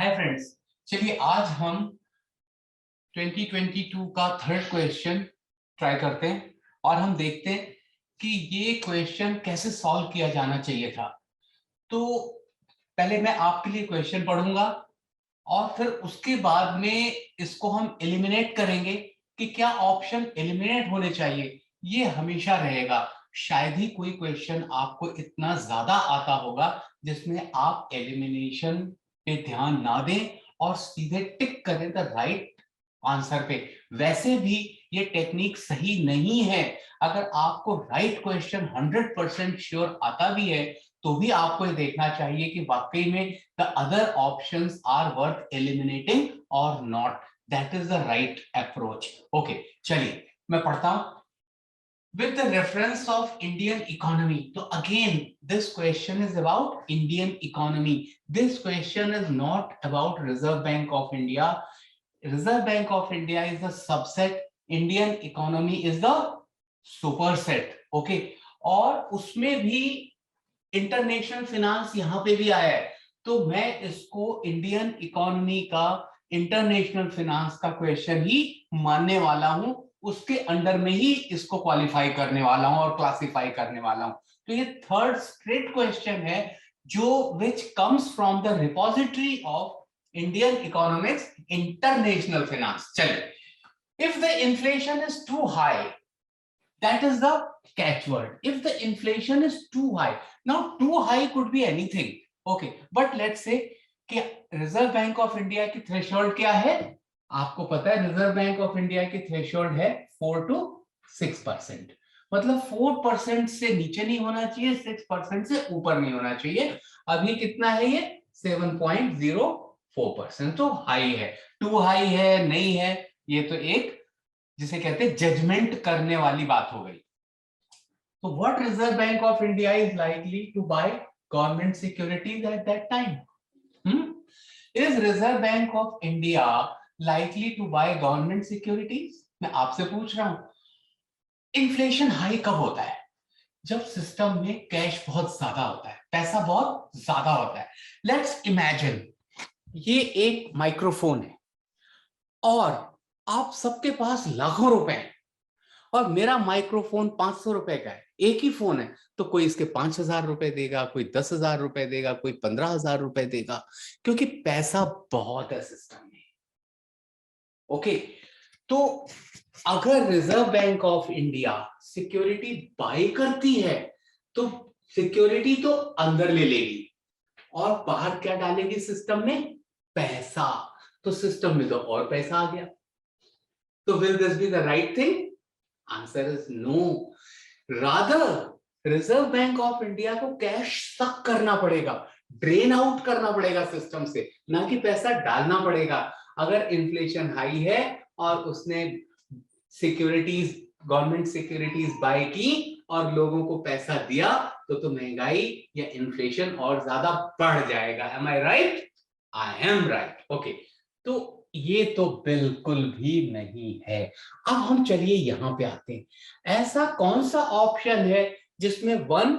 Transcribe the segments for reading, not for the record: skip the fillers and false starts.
Hi friends, चलिए आज हम 2022 का थर्ड क्वेश्चन ट्राई करते हैं और हम देखते हैं कि ये क्वेश्चन कैसे सॉल्व किया जाना चाहिए था। तो पहले मैं आपके लिए क्वेश्चन पढ़ूंगा और फिर उसके बाद में इसको हम एलिमिनेट करेंगे कि क्या ऑप्शन एलिमिनेट होने चाहिए। ये हमेशा रहेगा, शायद ही कोई क्वेश्चन आपको इतना ज्यादा आता होगा जिसमें आप एलिमिनेशन पे ध्यान ना दें और सीधे टिक करें द राइट आंसर पे। वैसे भी ये टेक्निक सही नहीं है। अगर आपको राइट क्वेश्चन 100% श्योर आता भी है तो भी आपको ये देखना चाहिए कि वाकई में the other options are worth eliminating or not. That is the right approach. Okay, चलिए मैं पढ़ता हूं। With the reference of Indian economy, so again this question is about Indian economy. This question is not about Reserve Bank of India. Reserve Bank of India is the subset, Indian economy is the superset. Okay, और उसमें भी international finance यहां पे भी आया है, तो मैं इसको इंडियन इकोनॉमी का इंटरनेशनल फिनांस का क्वेश्चन ही मानने वाला हूं। उसके अंडर में ही इसको क्वालिफाई करने वाला हूं और क्लासिफाई करने वाला हूं। तो ये थर्ड स्ट्रेट क्वेश्चन है जो which comes from the repository of Indian economics international finance. चलिए, if the inflation is too high, that is the catchword. If the inflation is too high, now too high could be anything, okay, but let's say कि reserve Bank of India की threshold क्या है? आपको पता है reserve Bank of India की threshold है 4 to 6%। मतलब 4% से नीचे नहीं होना चाहिए, 6% से ऊपर नहीं होना चाहिए। अभी कितना है ये? 7.04%। तो हाई है। टू हाई है, नहीं है, ये तो एक जिसे कहते हैं जजमेंट करने वाली बात हो गई। तो what Reserve Bank of India is likely to buy government securities at that time? Is Reserve Bank of India likely to buy government securities? मैं आपसे पूछ रहा हूं। इन्फ्लेशन हाई कब होता है? जब सिस्टम में कैश बहुत ज्यादा होता है, पैसा बहुत ज्यादा होता है। लेट्स इमेजिन ये एक माइक्रोफोन है और आप सबके पास लाखों रुपए हैं और मेरा माइक्रोफोन 500 रुपए का है। एक ही फोन है, तो कोई इसके 5,000 रुपए देगा, कोई 10,000 रुपए देगा, कोई 15,000 रुपए देगा, क्योंकि पैसा बहुत है सिस्टम में। ओके, तो अगर reserve Bank of India security bye करती है तो सिक्योरिटी तो अंदर ले लेगी और बाहर क्या डालेगी सिस्टम में? पैसा। तो सिस्टम में तो और पैसा आ गया। तो will this be the right thing? Answer is no. Rather Reserve Bank of India को कैश सक करना पड़ेगा, ड्रेन आउट करना पड़ेगा सिस्टम से, ना कि पैसा डालना पड़ेगा। अगर इन्फ्लेशन हाई है और उसने सिक्योरिटीज, गवर्नमेंट सिक्योरिटीज बाय की और लोगों को पैसा दिया तो महंगाई या इन्फ्लेशन और ज्यादा बढ़ जाएगा। Am I right? I am right. Okay, तो ये तो बिल्कुल भी नहीं है। अब हम चलिए यहां पे आते हैं। ऐसा कौन सा ऑप्शन है जिसमें वन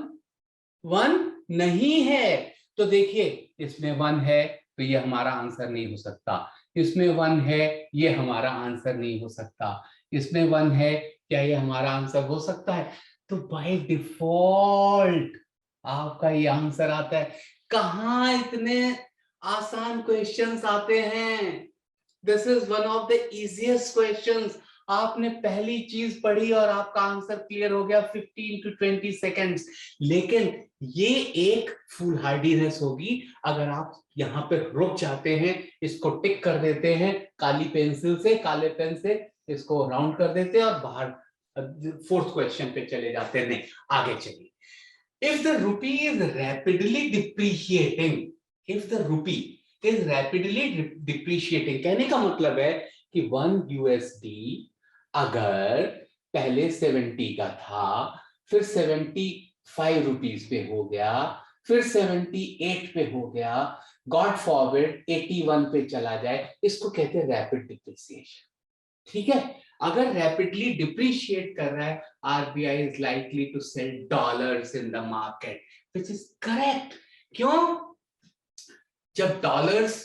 वन नहीं है? तो देखिए, इसमें वन है तो ये हमारा आंसर नहीं हो सकता। इसमें वन है, ये हमारा आंसर नहीं हो सकता। इसमें वन है, क्या ये हमारा आंसर हो सकता है? तो बाय डिफॉल्ट आपका ये आंसर आता है। कहां इतने आसान क्वेश्चंस आते हैं? This is one of the easiest questions. आपने पहली चीज पढ़ी और आपका आंसर क्लियर हो गया 15 to 20 सेकेंड्स। लेकिन ये एक फूलहार्डीनेस होगी अगर आप यहाँ पे रुक जाते हैं, इसको टिक कर देते हैं काली पेंसिल से, काले पेन से इसको राउंड कर देते हैं और बाहर फोर्थ क्वेश्चन पे चले जाते हैं। नहीं, आगे चलिए। If the rupee is rapidly depreciating, if the rupee is rapidly depreciating, कहने का मतलब है कि 1 यूएसडी अगर पहले 70 का था, फिर 75 रुपीज पे हो गया, फिर 78 पे हो गया, गॉड फॉरबिड 81 पे चला जाए, इसको कहते हैं रैपिड डिप्रिसिएशन। ठीक है, अगर रैपिडली डिप्रिशिएट कर रहा है, RBI is likely to sell dollars in the market, which is correct. क्यों? जब डॉलर्स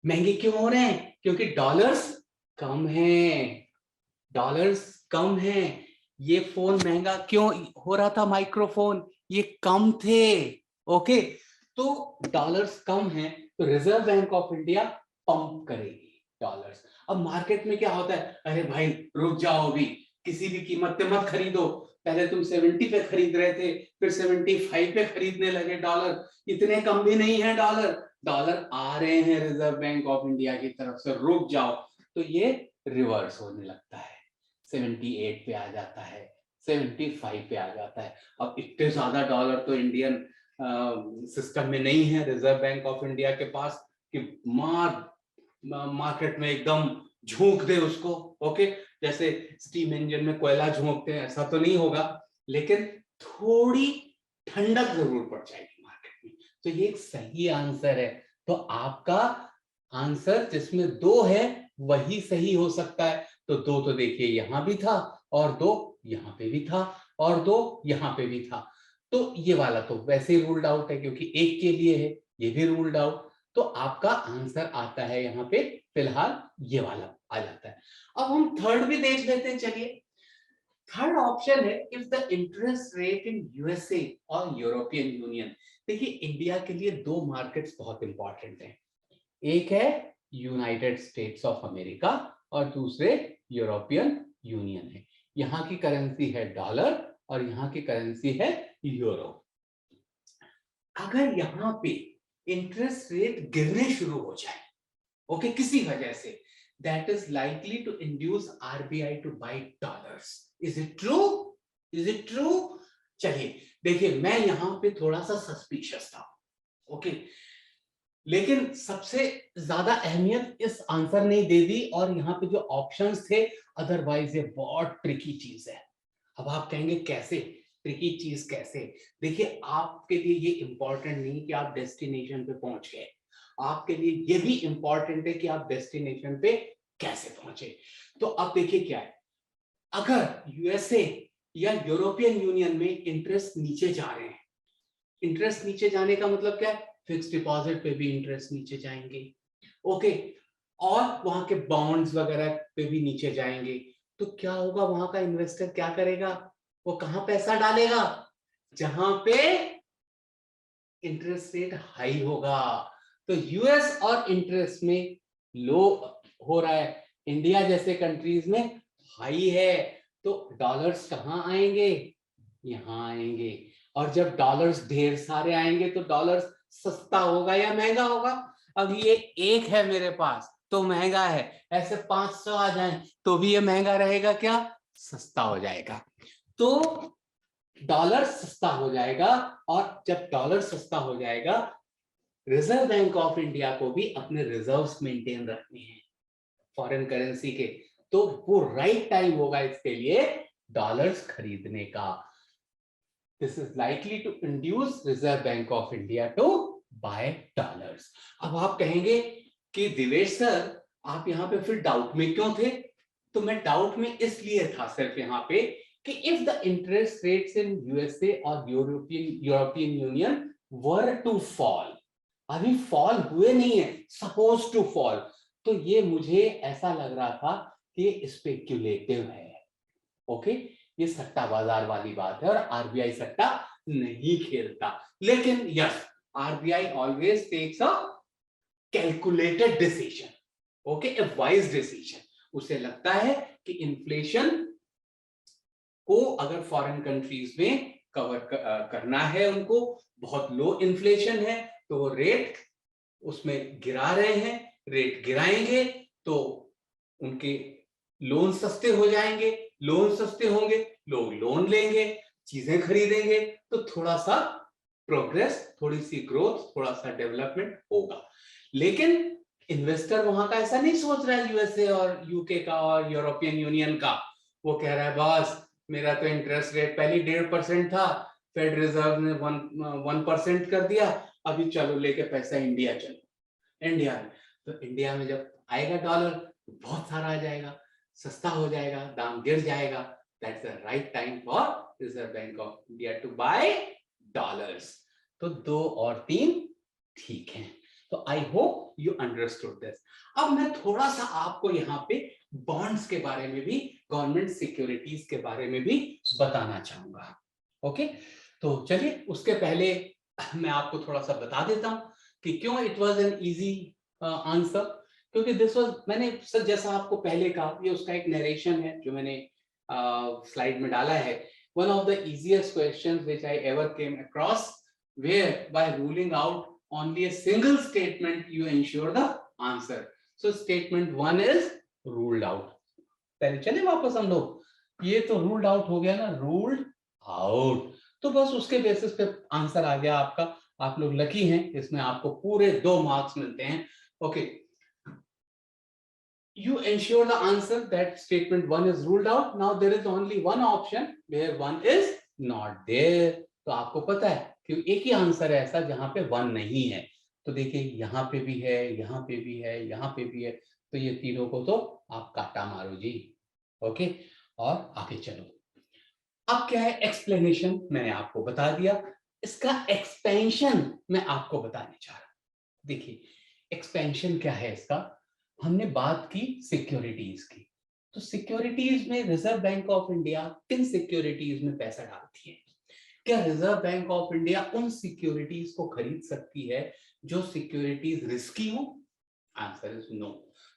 महंगे क्यों हो रहे हैं? क्योंकि डॉलर्स कम हैं, डॉलर्स कम हैं। ये फोन महंगा क्यों हो रहा था? माइक्रोफोन ये कम थे। ओके, तो डॉलर्स कम हैं तो Reserve Bank of India pump करेगी डॉलर्स। अब मार्केट में क्या होता है? अरे भाई रुक जाओ, अभी किसी भी कीमत पे मत खरीदो। पहले तुम 70 पे खरीद रहे थे, फिर 75 पे खरीदने लगे डॉलर। इतने कम भी नहीं है डॉलर, डॉलर आ रहे हैं रिजर्व बैंक ऑफ इंडिया की तरफ से, रुक जाओ। तो ये रिवर्स होने लगता है, 78 पे आ जाता है, 75 पे आ जाता है। अब इतने ज्यादा डॉलर तो इंडियन सिस्टम में नहीं है रिजर्व बैंक ऑफ इंडिया के पास कि मार्केट में एकदम झोंक दे उसको। ओके, जैसे स्टीम इंजन में कोयला झोंकते हैं, ऐसा तो नहीं होगा, लेकिन थोड़ी ठंडक जरूर पड़ जाएगी मार्केट में। तो ये एक सही आंसर है। तो आपका आंसर जिसमें 2 है वही सही हो सकता है। तो 2 तो देखिए यहां भी था, और 2 यहां पे भी था, और 2 यहां पे भी था। तो ये वाला तो वैसे ही रूल्ड आउट है क्योंकि एक के लिए है, ये भी रूल्ड आउट। तो आपका आंसर आता है यहाँ पे फिलहाल ये वाला आ जाता है। अब हम थर्ड भी देख लेते हैं, चलिए। थर्ड ऑप्शन है, if the interest rate in USA और यूरोपियन यूनियन। देखिए इंडिया के लिए 2 मार्केट्स बहुत इंपॉर्टेंट हैं। एक है यूनाइटेड स्टेट्स ऑफ अमेरिका और दूसरे यूरोपियन यूनियन है। यहाँ की करेंसी है डॉलर और यहाँ की करेंसी है यूरो। अगर यहाँ पे इंटरेस्ट रेट गिरने शुरू हो जाए, ओके, किसी वजह से, that is likely to induce RBI to buy dollars. Is it true? Is it true? चलिए देखिए, मैं यहाँ पे थोड़ा सा सस्पिशियस था, ओके, लेकिन सबसे ज्यादा अहमियत इस आंसर ने दे दी, और यहाँ पे जो ऑप्शंस थे, अदरवाइज ये बहुत ट्रिकी चीज है। अब आप कहेंगे कैसे ट्रिकी चीज, कैसे? देखिए आपके लिए ये इंपॉर्टेंट नहीं कि आप डेस्टिनेशन पे पहुंच गए, आपके लिए ये भी इंपॉर्टेंट है कि आप डेस्टिनेशन पे कैसे पहुंचे। तो अब देखिए क्या है, अगर यूएसए या यूरोपियन यूनियन में इंटरेस्ट नीचे जा रहे हैं, इंटरेस्ट नीचे जाने का मतलब क्या है? फिक्स डिपॉजिट पे भी इंटरेस्ट नीचे जाएंगे, ओके, और वहां के बॉन्ड्स वगैरह पे भी नीचे जाएंगे। तो क्या होगा, वहां का इन्वेस्टर क्या करेगा? वो कहां पैसा डालेगा? जहां पे इंटरेस्ट रेट हाई होगा। तो यूएस और इंटरेस्ट में लो हो रहा है, इंडिया जैसे कंट्रीज में हाई है, तो डॉलर्स कहां आएंगे? यहां आएंगे। और जब डॉलर्स ढेर सारे आएंगे तो डॉलर्स सस्ता होगा या महंगा होगा? अब ये एक है मेरे पास तो महंगा है, ऐसे 500 आ जाए तो भी ये महंगा रहेगा क्या? सस्ता हो जाएगा। तो डॉलर सस्ता हो जाएगा, और जब डॉलर सस्ता हो जाएगा, रिजर्व बैंक ऑफ इंडिया को भी अपने रिजर्व्स मेंटेन रखने हैं फॉरेन करेंसी के, तो वो राइट टाइम होगा इसके लिए डॉलर्स खरीदने का। This is likely to induce Reserve Bank of India to buy dollars. अब आप कहेंगे कि दिवेश सर आप यहाँ पे फिर डाउट में क्यों थे? तो मैं डाउट में इसलिए था सिर्फ यहाँ पे कि if the interest rates in USA और European Union were to fall, अभी फॉल हुए नहीं है, सपोज टू फॉल, तो ये मुझे ऐसा लग रहा था कि ये स्पेक्युलेटिव है, ओके, ये सट्टा बाजार वाली बात है और आरबीआई सट्टा नहीं खेलता। लेकिन yes, RBI always takes a calculated decision, okay, a wise decision. उसे लगता है कि इन्फ्लेशन को अगर फॉरेन कंट्रीज में कवर करना है, उनको बहुत लो इन्फ्लेशन है, तो वो रेट उसमें गिरा रहे हैं, रेट गिराएंगे तो उनके लोन सस्ते हो जाएंगे, लोन सस्ते होंगे, लोग लोन लेंगे, चीजें खरीदेंगे, तो थोड़ा सा प्रोग्रेस, थोड़ी सी ग्रोथ, थोड़ा सा डेवलपमेंट होगा। लेकिन इन्वेस्टर वहां का ऐसा नहीं सोच रहा है, यूएसए और यूके का और यूरोपियन यूनियन का। वो कह रहा है बस मेरा तो इंटरेस्ट रेट पहले 1.5% था, फेड रिजर्व ने 1% कर दिया, अभी चलो लेके पैसा इंडिया चलो। इंडिया में, तो इंडिया में जब आएगा डॉलर बहुत सारा आ जाएगा, सस्ता हो जाएगा, दाम गिर जाएगा। That's the right time for Reserve Bank of India to buy dollars. तो 2 और 3 ठीक है। तो I hope you understood this. अब मैं थोड़ा सा आपको यहाँ पे बॉन्ड्स के बारे में भी, गवर्नमेंट सिक्योरिटीज के बारे में भी बताना चाहूंगा। ओके, तो चलिए उसके पहले मैं आपको थोड़ा सा बता देता हूं कि क्यों it was an easy answer, क्योंकि दिस वाज, मैंने सर जैसा आपको पहले कहा, ये उसका एक नरेशन है जो मैंने स्लाइड में डाला है। One of the easiest questions which I ever came across, where by ruling out only a single statement you ensure the answer. So statement 1 is ruled out. पहले चले वापस हम लोग, ये तो ruled out हो गया ना, ruled out, तो बस उसके बेसिस पे आंसर आ गया आपका। आप लोग लकी हैं, इसमें आपको पूरे 2 मार्क्स मिलते हैं। Okay, you ensure the answer that statement 1 is ruled out. Now there is only one option where 1 is not there. तो आपको पता है कि एक ही आंसर है ऐसा जहां पे 1 नहीं है। तो देखिए यहाँ पे भी है, यहाँ पे भी है, यहाँ पे भी है, तो ये तीनों को तो आप काटा मारो जी। ओके, और आगे चलो। अब क्या है एक्सप्लेनेशन, मैंने आपको बता दिया, इसका एक्सपेंशन मैं आपको बताने जा रहा हूं। देखिए एक्सपेंशन क्या है इसका, हमने बात की सिक्योरिटीज की, तो सिक्योरिटीज में रिजर्व बैंक ऑफ इंडिया किन सिक्योरिटीज में पैसा डालती है? क्या रिजर्व बैंक ऑफ इंडिया उन सिक्योरिटीज को खरीद सकती है जो सिक्योरिटीज रिस्की हो? Answer is no.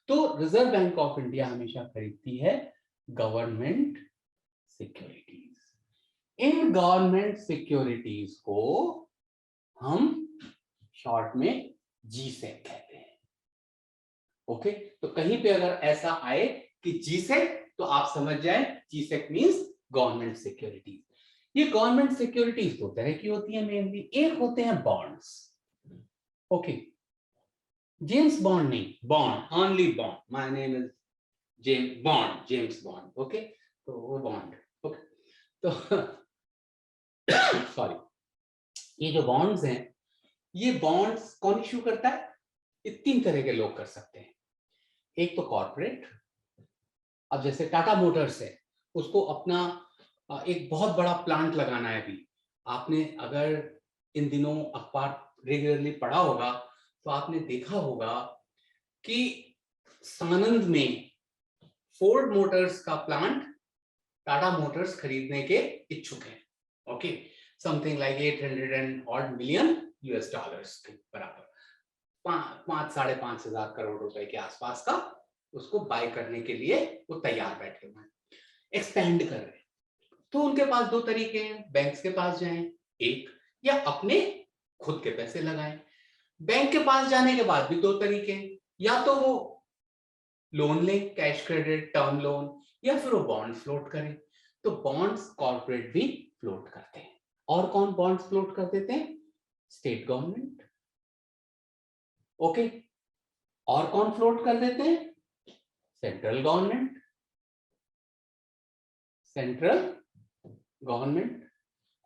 तो रिजर्व बैंक ऑफ इंडिया हमेशा खरीदती है गवर्नमेंट सिक्योरिटीज। इन गवर्नमेंट सिक्योरिटीज को हम शॉर्ट में जीसेक कहते हैं। ओके, तो कहीं पे अगर ऐसा आए कि जीसेक, तो आप समझ जाए जीसेक मींस गवर्नमेंट सिक्योरिटीज। ये गवर्नमेंट सिक्योरिटीज 2 तरह की होती है मेनली। एक होते हैं बॉन्ड्स। ओके, जेम्स बॉन्ड नहीं, bond, only bond, my name is James bond, James bond. Okay, तो वो बॉन्ड। ओके, तो सॉरी, ये जो बॉन्ड्स हैं, ये बॉन्ड्स कौन इश्यू करता है? ये 3 तरह के लोग कर सकते हैं। एक तो कॉर्पोरेट, अब जैसे टाटा मोटर्स है, उसको अपना एक बहुत बड़ा प्लांट लगाना है। अभी आपने अगर इन दिनों अखबार रेगुलरली पढ़ा होगा तो आपने देखा होगा कि सानंद में फोर्ड मोटर्स का प्लांट टाटा मोटर्स खरीदने के इच्छुक है। Okay, something like 800 million US dollars के बराबर, 5-5.5 करोड़ रुपए के आसपास का उसको बाय करने के लिए वो तैयार बैठे हुए हैं, एक्सपेंड कर रहे हैं। तो उनके पास 2 तरीके हैं, बैंक्स के पास जाएं एक, या अपने खुद के पैसे लगाएं। बैंक के पास जाने के बाद भी 2 तरीके हैं, या तो वो लोन लें, कैश क्रेडिट, टर्म लोन, या फिर वो बॉन्ड फ्लोट करें। तो बॉन्ड्स कॉर्पोरेट भी फ्लोट करते हैं। और कौन बॉन्ड्स फ्लोट कर देते हैं? State government. ओके, और कौन फ्लोट कर देते हैं? Central government, central government.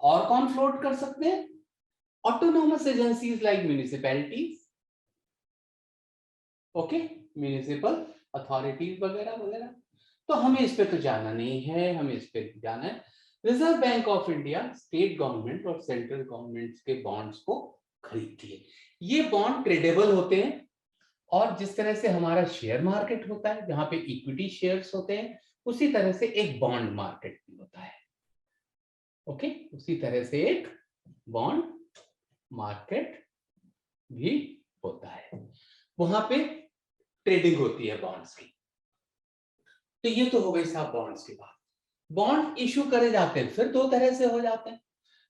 और कौन फ्लोट कर सकते हैं? Autonomous agencies like municipalities. Okay, municipal authorities वगैरह वगैरह। तो हमें इस पे तो जाना नहीं है, हमें इस पे जाना है reserve Bank of India state government और सेंट्रल गवर्नमेंट के बॉन्ड्स को खरीदती है। ये बॉन्ड ट्रेडेबल होते हैं, और जिस तरह से हमारा शेयर मार्केट होता है जहां पे इक्विटी शेयर्स होते हैं, उसी तरह से एक बॉन्ड मार्केट भी होता है। ओके, उसी तरह से एक बॉन्ड मार्केट भी होता है, वहां पे ट्रेडिंग होती है बॉन्ड्स की। तो ये तो हो गई साहब बॉन्ड्स की बात। बॉन्ड इश्यू करे जाते हैं फिर 2 तरह से हो जाते हैं।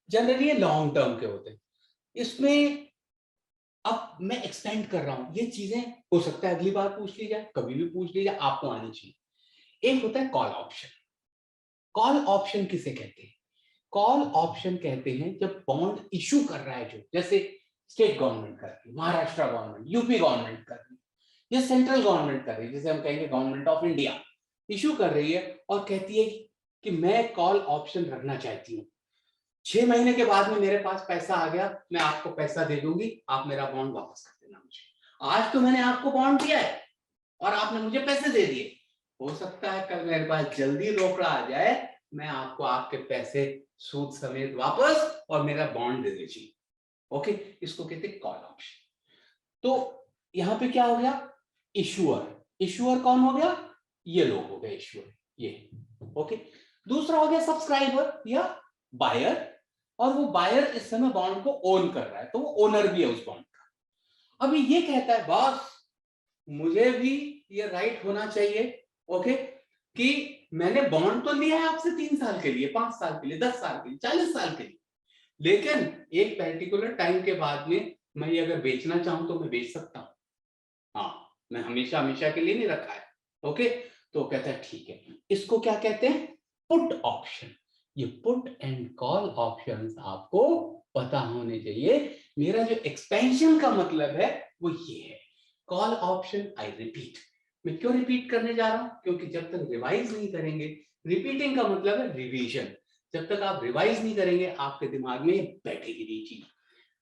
जनरली ये लॉन्ग टर्म के होते हैं। इसमें अब मैं एक्सपेंड कर रहा हूं, ये चीजें हो सकता है अगली बार पूछ ली जाए, कभी भी पूछ ली जाए, आपको आनी चाहिए। एक होता है कॉल ऑप्शन। कॉल ऑप्शन किसे कहते हैं? कॉल ऑप्शन कहते हैं जब बॉन्ड इश्यू कर रहा है, जो जैसे स्टेट गवर्नमेंट कर रही है, महाराष्ट्र गवर्नमेंट, यूपी गवर्नमेंट कर रही है, या सेंट्रल गवर्नमेंट कर रही है, जैसे हम कहेंगे गवर्नमेंट ऑफ इंडिया इश्यू कर रही है और कहती है कि मैं कॉल ऑप्शन रखना चाहती हूँ, 6 महीने के बाद में मेरे पास पैसा आ गया, मैं आपको पैसा दे दूंगी, आप मेरा बॉन्ड वापस कर देना मुझे। आज तो मैंने आपको बॉन्ड दिया है और आपने मुझे पैसे दे दिए, हो सकता है कल मेरे पास जल्दी रोकड़ा आ जाए, मैं आपको आपके पैसे सूद समेत वापस और मेरा बॉन्ड दे दीजिए। ओके, इसको कहते हैं कॉल ऑप्शन। तो यहां पे क्या हो गया, इशुअर, इशुअर कौन हो गया, ये लोग हो गए इशुअर, ये ओके। दूसरा हो गया सब्सक्राइबर या बायर, और वो बायर इस समय बॉन्ड को ओन कर रहा है, तो वो ओनर भी है उस बॉन्ड का। अभी ये कहता है बॉस मुझे भी ये राइट होना चाहिए, ओके, कि मैंने बॉन्ड तो लिया है आपसे 3 साल के लिए, 5 साल के लिए, 10 साल के लिए, 40 साल के लिए, लेकिन एक पर्टिकुलर टाइम के बाद में मैं ये अगर बेचना चाहूं तो मैं बेच सकता हूं, हाँ, मैं हमेशा हमेशा के लिए नहीं रखा है, ओके। तो कहता है ठीक है, इसको क्या कहते हैं, पुट ऑप्शन। ये पुट एंड कॉल ऑप्शंस आपको पता होने चाहिए। मेरा जो एक्सपेंशन का मतलब है वो ये है, कॉल ऑप्शन, आई रिपीट। मैं क्यों रिपीट करने जा रहा हूं, क्योंकि जब तक रिवाइज नहीं करेंगे, रिपीटिंग का मतलब है रिवीजन, जब तक आप रिवाइज नहीं करेंगे आपके दिमाग में बैठेगी नहीं चीज।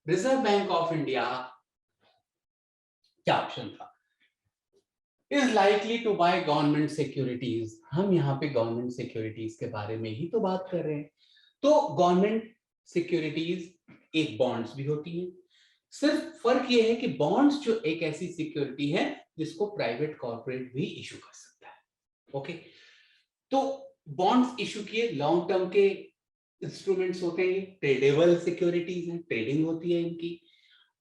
रिजर्व बैंक ऑफ इंडिया, क्या ऑप्शन था, is likely to buy government securities. हम यहाँ पे गवर्नमेंट सिक्योरिटीज के बारे में ही तो बात कर रहे हैं। तो गवर्नमेंट सिक्योरिटीज एक बॉन्ड्स भी होती हैं, सिर्फ फर्क ये है कि बॉन्ड्स जो एक ऐसी सिक्योरिटी है जिसको प्राइवेट कॉर्पोरेट भी इशू कर सकता है, ओके। तो बॉन्ड्स इशू किए, लॉन्ग टर्म के इंस्ट्रूमेंट्स होते हैं, ट्रेडेबल सिक्योरिटीज हैं, ट्रेडिंग होती है इनकी,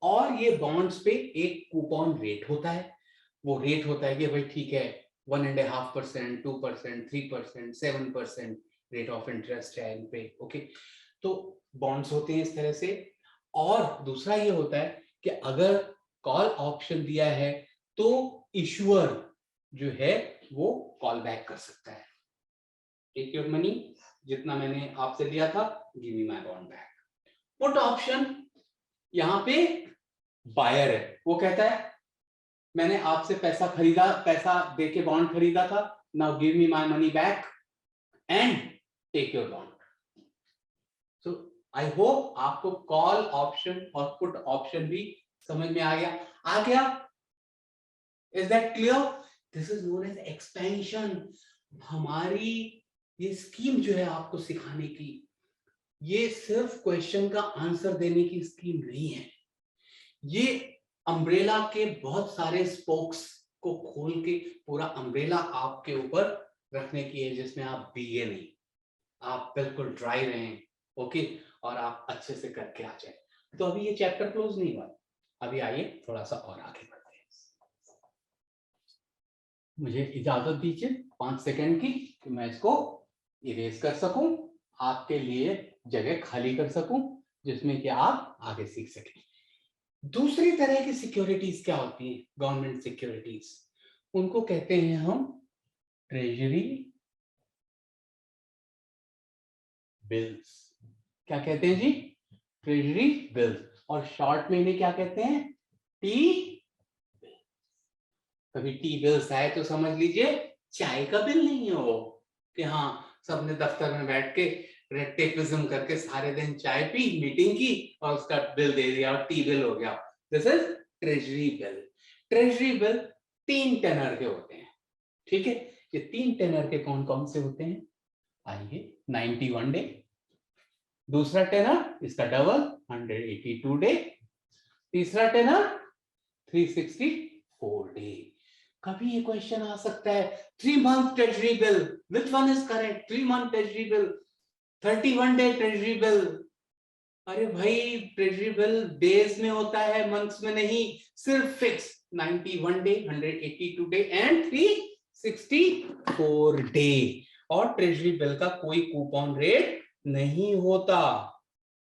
और ये बॉन्ड्स पे एक कूपन रेट होता है। वो रेट होता है कि भाई ठीक है 1.5%, 2%, 3%, 7% रेट ऑफ इंटरेस्ट है इन पे, ओके। तो बॉन्ड्स होते हैं इस तरह से। और दूसरा ये होता है कि अगर कॉल ऑप्शन दिया है तो इशुअर जो है वो कॉल बैक कर सकता है, टेक योर मनी, जितना मैंने आपसे लिया था, give me my bond back. Put option, यहां पे बायर है, वो कहता है मैंने आपसे पैसा खरीदा, पैसा देके बॉन्ड खरीदा था, now give me my money back and take your bond. So I hope आपको कॉल ऑप्शन और पुट ऑप्शन भी समझ में आ गया। Is that clear? This is known as expansion. हमारी ये स्कीम जो है आपको सिखाने की, ये सिर्फ क्वेश्चन का आंसर देने की स्कीम नहीं है, ये अम्ब्रेला के बहुत सारे स्पोक्स को खोल के पूरा अम्ब्रेला आपके ऊपर रखने की है, जिसमें आप भीगे नहीं, आप बिल्कुल ड्राई रहें, ओके, और आप अच्छे से करके आ जाए। तो अभी ये चैप्टर क्लोज नहीं हुआ, अभी आइए थोड़ा सा और आगे बढ़ते हैं। मुझे इजाजत दीजिए 5 सेकंड की कि मैं इसको इरेज कर सकूं, आपके लिए जगह खाली कर सकूं, जिसमें कि आप आगे सीख सकें। दूसरी तरह की सिक्योरिटीज क्या होती हैं, गवर्नमेंट सिक्योरिटीज, उनको कहते हैं हम ट्रेजरी बिल्स। क्या कहते हैं जी, ट्रेजरी बिल्स, और शॉर्ट में इन्हें क्या कहते हैं, टी। कभी टी बिल्स आए तो समझ लीजिए चाय का बिल नहीं है वो, कि हाँ सबने दफ्तर में बैठ के रेड टेपिज्म करके सारे दिन चाय पी, मीटिंग की और उसका बिल दे दिया और टी बिल हो गया। This is treasury bill. Treasury bill 3 tenor के होते हैं, ठीक है। ये 3 टेनर के कौन कौन से होते हैं, आइए, 91 डे, दूसरा टेनर इसका डबल 182 डे, तीसरा टेनर 364 डे। कभी ये क्वेश्चन आ सकता है 3 month treasury bill, which one is correct, 3 month treasury bill, 31 day treasury bill. अरे भाई ट्रेजरी बिल डेज में होता है, मंथ्स में नहीं, सिर्फ fix 91 day, 182 day and 364 day. और ट्रेजरी बिल का कोई कूपन रेट नहीं होता,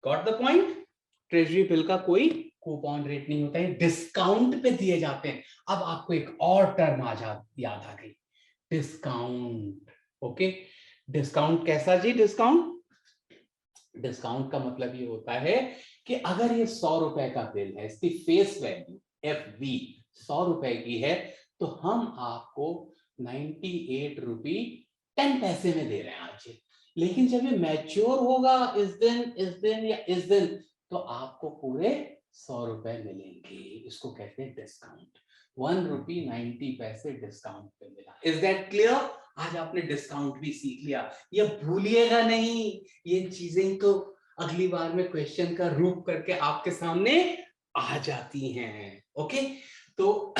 got the point. Treasury bill का कोई कूपन रेट नहीं होता है, डिस्काउंट पे दिए जाते हैं। अब आपको एक और टर्म याद आ गई, डिस्काउंट, ओके। डिस्काउंट कैसा जी, डिस्काउंट, डिस्काउंट का मतलब ये होता है कि अगर ये 100 रुपए का बिल है, इसकी फेस वैल्यू FV 100 रुपए की है, तो हम आपको 98 रुपी 10 पैसे में दे रहे हैं आज। लेकिन जब ये मैच्योर होगा इस दिन या इस दिन, तो आपको पूरे 100 रुपए मिलेंगे। इसको कहते हैं डिस्काउंट। 1 रुपी 90 पैसे डिस्काउंट पे मिला। Is that clear? आज आपने डिस्काउंट भी सीख लिया, ये भूलिएगा नहीं। ये चीजें तो अगली बार में क्वेश्चन का रूप करके आपके सामने आ जाती हैं। ओके, तो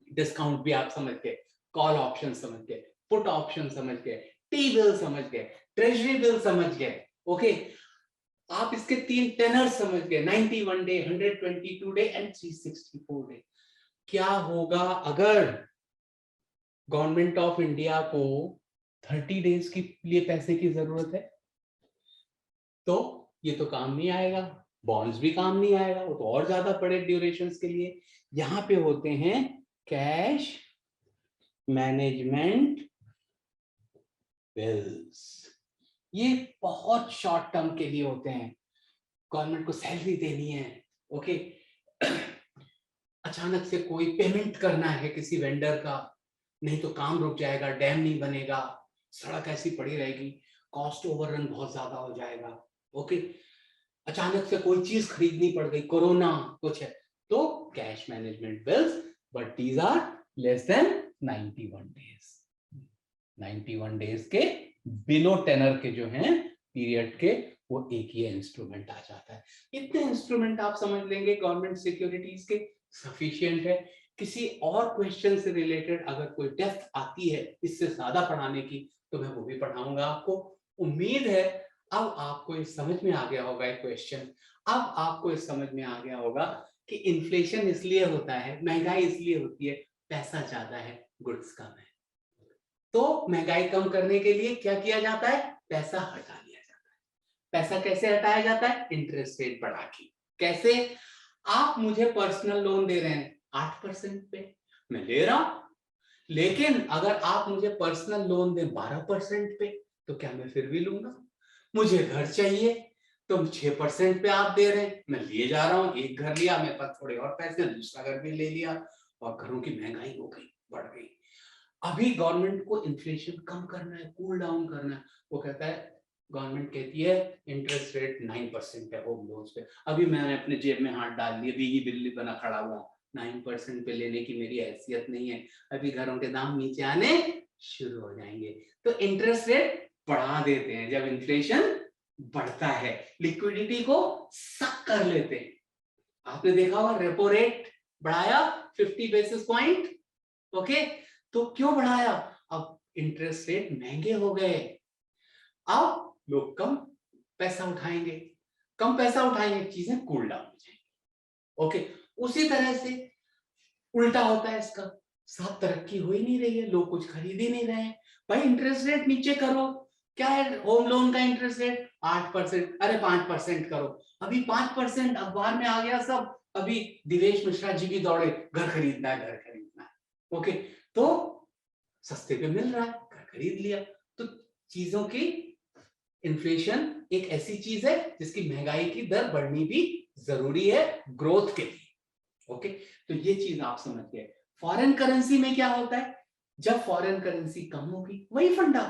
डिस्काउंट भी आप समझ गए, कॉल ऑप्शन समझ गए, पुट ऑप्शन समझ गए, टी बिल समझ गए, ट्रेजरी बिल समझ गए। ओके, आप इसके 3 टेनर समझ गए, 91 डे, 122 डे एंड 364 डे। क्या होगा अगर गवर्नमेंट ऑफ इंडिया को 30 डेज के लिए पैसे की जरूरत है? तो ये तो काम नहीं आएगा, बॉन्ड्स भी काम नहीं आएगा, वो तो और ज्यादा बड़े ड्यूरेशन के लिए। यहां पे होते हैं कैश मैनेजमेंट बिल्स, ये बहुत शॉर्ट टर्म के लिए होते हैं, गवर्नमेंट को सैलरी देनी है। ओके, अचानक से कोई पेमेंट करना है किसी वेंडर का, नहीं तो काम रुक जाएगा, डैम नहीं बनेगा, सड़क ऐसी पड़ी रहेगी, कॉस्ट ओवररन बहुत ज्यादा हो जाएगा। ओके, अचानक से कोई चीज खरीदनी पड़ गई, कोरोना कुछ है, तो cash management bills, but these are less than 91 days. 91 days के बिलो टेनर के जो हैं पीरियड के, वो एक ही इंस्ट्रूमेंट आ जाता है। इतने इंस्ट्रूमेंट आप समझ लेंगे गवर्नमेंट सिक्योरिटीज के, सफिशिएंट है। किसी और क्वेश्चन से रिलेटेड अगर कोई डेप्थ आती है इससे ज्यादा पढ़ाने की, तो मैं वो भी पढ़ाऊंगा आपको। उम्मीद है अब आपको ये समझ में आ गया होगा एक क्वेश्चन, अब आपको ये समझ में आ गया होगा कि इन्फ्लेशन इसलिए होता है, महंगाई इसलिए होती है, पैसा ज्यादा है, गुड्स कम है। तो महंगाई कम करने के लिए क्या किया जाता है? पैसा हटा लिया जाता है। पैसा कैसे हटाया जाता है? इंटरेस्ट रेट बढ़ा के। कैसे? आप मुझे पर्सनल लोन दे रहे हैं 8% पे, मैं ले रहा हूं, लेकिन अगर आप मुझे पर्सनल लोन दें 12% पे, तो क्या मैं फिर भी लूंगा? मुझे घर चाहिए, तो 6% पे आप दे रहे हैं, मैं लिए जा रहा हूं। एक घर लिया, मेरे पास थोड़े और पैसे, दूसरा घर भी ले लिया, और घरों की महंगाई हो गई, बढ़ गई। अभी गवर्नमेंट को इन्फ्लेशन कम करना है, कूल डाउन करना है, वो कहता है, गवर्नमेंट कहती है इंटरेस्ट रेट 9% है होम लोन्स पे। अभी मैंने अपने जेब में हाथ डाल लिए, बीगी बिल्ली बना खड़ा हुआ, 9% पे लेने की मेरी हैसियत नहीं है, अभी घरों के दाम नीचे आने शुरू हो जाएंगे। तो इंटरेस्ट रेट बढ़ा देते हैं जब इन्फ्लेशन बढ़ता है, लिक्विडिटी को सक कर लेते हैं। आपने देखा होगा रेपो रेट बढ़ाया 50 बेसिस पॉइंट। ओके, तो क्यों बढ़ाया? अब इंटरेस्ट रेट महंगे हो गए, अब लोग कम पैसा उठाएंगे, कम पैसा उठाएंगे, चीजें कूल डाउन हो जाएंगी। ओके, उसी तरह से उल्टा होता है इसका, साथ तरक्की हो ही नहीं रही है, लोग कुछ खरीद ही नहीं रहे हैं। भाई इंटरेस्ट रेट नीचे करो, क्या है होम लोन का इंटरेस्ट रेट 8%, अरे 5% करो। अभी 5% अखबार में आ गया सब, अभी दिवेश मिश्रा जी भी दौड़े, घर खरीदना है, घर खरीदना है। ओके, तो सस्ते पे मिल रहा है, घर खरीद लिया। तो चीजों की इन्फ्लेशन एक ऐसी चीज है जिसकी महंगाई की दर बढ़नी भी जरूरी है ग्रोथ के लिए। ओके, तो ये चीज आप समझ गए। फॉरेन करेंसी में क्या होता है? जब फॉरेन करेंसी कम होगी, वही फंडा,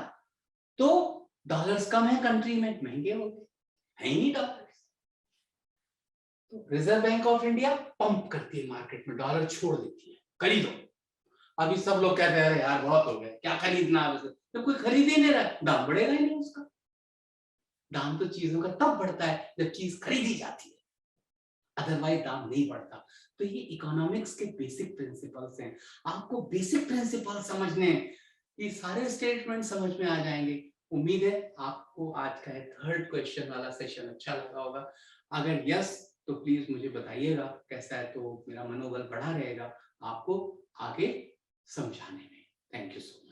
तो डॉलर्स कम है कंट्री में, महंगे हो गए, है ही नहीं डॉलर्स, तो Reserve Bank of India pump करती है मार्केट में, डॉलर छोड़ देती है, खरीदो। अभी सब लोग कहते हैं यार बहुत हो गया, क्या खरीदना है, जब कोई खरीद ही नहीं रहा, दाम बढ़ेगा ही नहीं उसका। दाम तो चीजों का तब बढ़ता है जब चीज खरीदी जाती है, अदरवाइज दाम नहीं बढ़ता। तो ये इकोनॉमिक्स के बेसिक प्रिंसिपल्स हैं, आपको बेसिक प्रिंसिपल समझने हैं, ये सारे स्टेटमेंट समझ में आ जाएंगे। उम्मीद है आपको आज का 3rd क्वेश्चन वाला सेशन अच्छा लगा होगा। अगर यस, तो प्लीज मुझे बताइएगा कैसा है, तो मेरा मनोबल बढ़ा रहेगा आपको आगे समझाने में। Thank you so much.